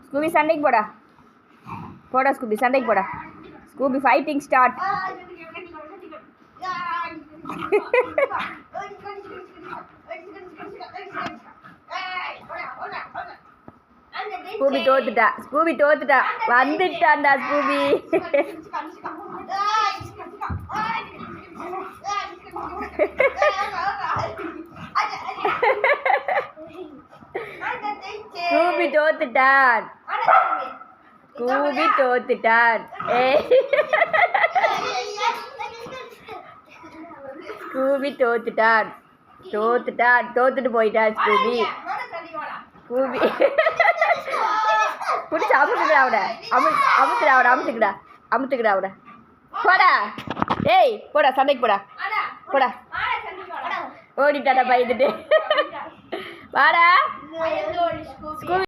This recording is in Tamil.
ஸ்கூபி சண்டைக்கு போடா போடா ஸ்கூபி சண்டைக்கு போடா ஸ்கூபி ஃபைட்டிங் ஸ்டார்ட் ஸ்கூபி தோத்துட்டா வந்துட்டான்டா ஸ்கூபி ஸ்கூபி தோத்துட்டான் ஸ்கூபி தோத்துட்டான் தோத்துட்டு போயிட்டான் ஸ்கூபி பிடிச்சி அமுத்துக்கிறா அவட போடா ஏய் போடா சண்டைக்கு போடா ஓடிட்டாடா பயந்துட்டு வாடா ஸ்கூல்